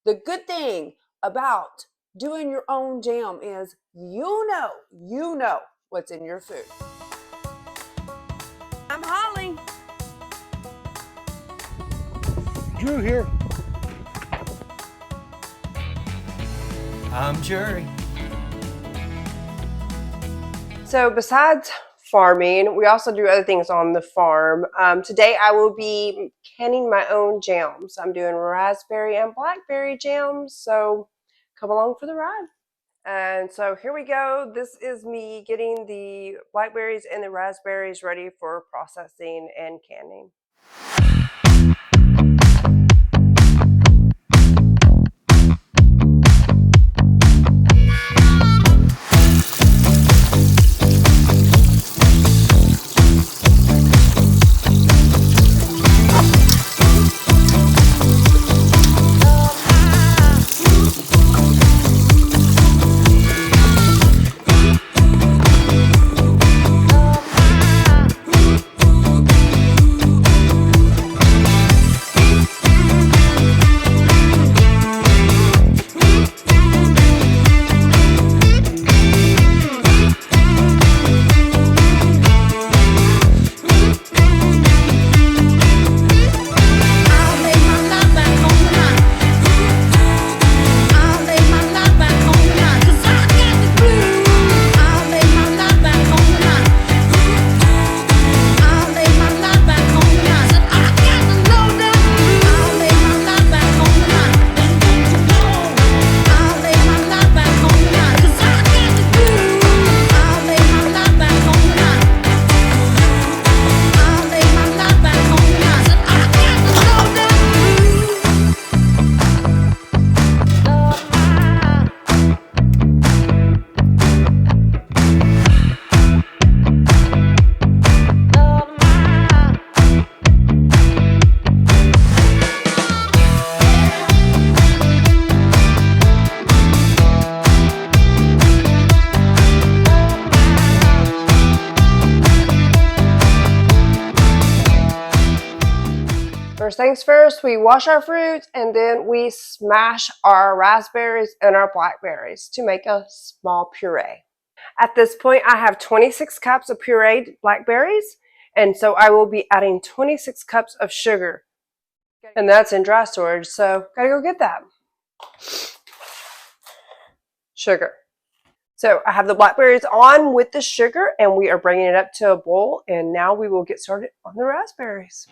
The good thing about doing your own jam is you know what's in your food. I'm Holly. Drew here. I'm Jerry. So besides farming, we also do other things on the farm. Today I will be canning my own jams. I'm doing raspberry and blackberry jams, so come along for the ride. And so here we go. This is me getting the blackberries and the raspberries ready for processing and canning. First things first, we wash our fruits and then we smash our raspberries and our blackberries to make a small puree. At this point, I have 26 cups of pureed blackberries, and so I will be adding 26 cups of sugar. And that's in dry storage, so gotta go get that. Sugar. So I have the blackberries on with the sugar, and we are bringing it up to a boil, and now we will get started on the raspberries.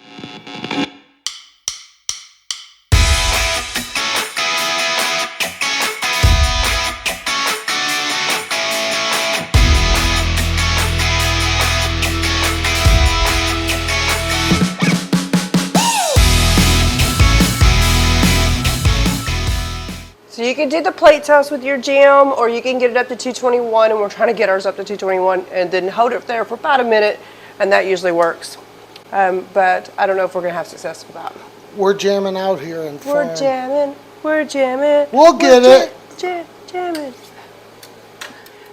So you can do the plate test with your jam, or you can get it up to 221, and we're trying to get ours up to 221, and then hold it there for about a minute, and that usually works. But I don't know if we're going to have success with that. We're jamming out here in farm. We're jamming. We'll get it. Jamming.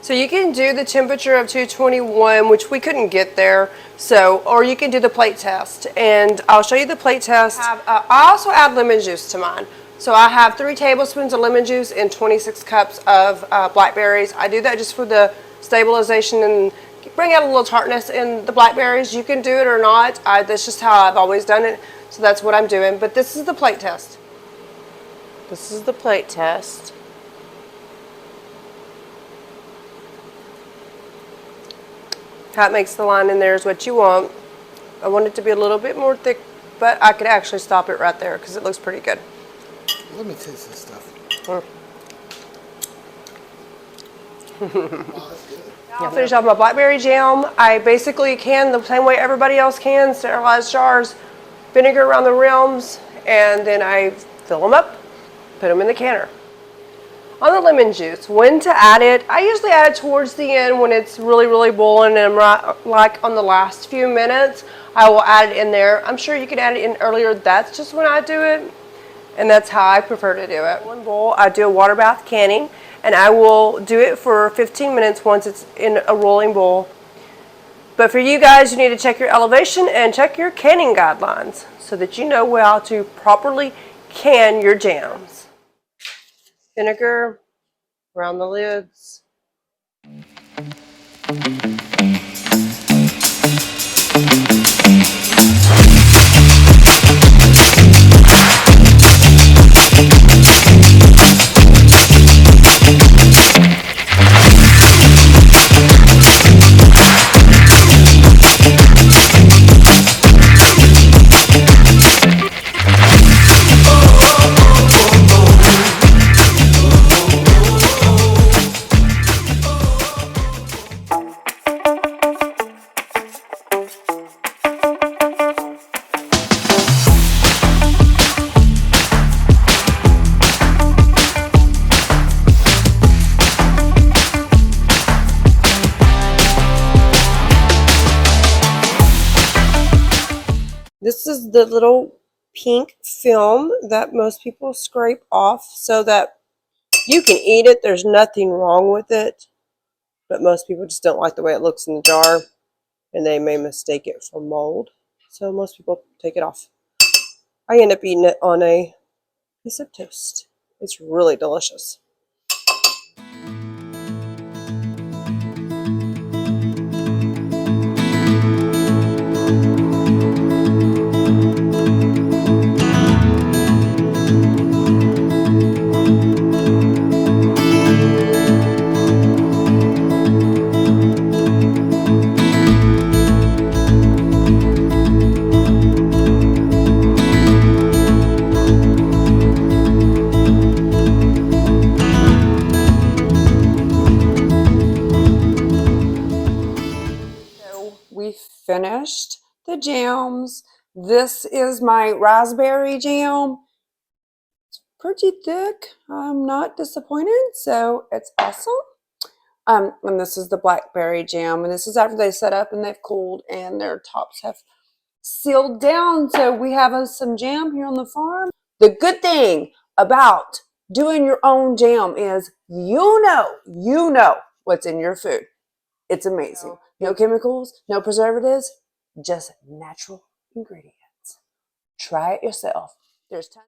So you can do the temperature of 221, which we couldn't get there. So, or you can do the plate test, and I'll show you the plate test. I also add lemon juice to mine. So I have 3 tablespoons of lemon juice and 26 cups of blackberries. I do that just for the stabilization and bring out a little tartness in the blackberries. You can do it or not. That's just how I've always done it. So that's what I'm doing. But this is the plate test. This is the plate test. How it makes the line in there is what you want. I want it to be a little bit more thick, but I could actually stop it right there because it looks pretty good. Let me taste this stuff. I'll finish off my blackberry jam. I basically can the same way everybody else can, sterilized jars, vinegar around the rims, and then I fill them up, put them in the canner. On the lemon juice, when to add it, I usually add it towards the end when it's really boiling, and right like on the last few minutes, I will add it in there. I'm sure you can add it in earlier. That's just when I do it, and that's how I prefer to do it. One bowl, I do a water bath canning, and I will do it for 15 minutes once it's in a rolling bowl. But for you guys, you need to check your elevation and check your canning guidelines so that you know how to properly can your jams. Vinegar around the lids. This is the little pink film that most people scrape off so that you can eat it. There's nothing wrong with it, but most people just don't like the way it looks in the jar, and they may mistake it for mold. So most people take it off. I end up eating it on a piece of toast. It's really delicious. We finished the jams. This is my raspberry jam. It's pretty thick. I'm not disappointed, so it's awesome. And this is the blackberry jam, and this is after they set up and they've cooled and their tops have sealed down. So we have some jam here on the farm. The good thing about doing your own jam is you know what's in your food. It's amazing. No chemicals, no preservatives, just natural ingredients. Try it yourself. There's tons.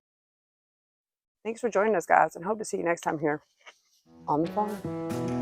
Thanks for joining us, guys, and hope to see you next time here on the farm.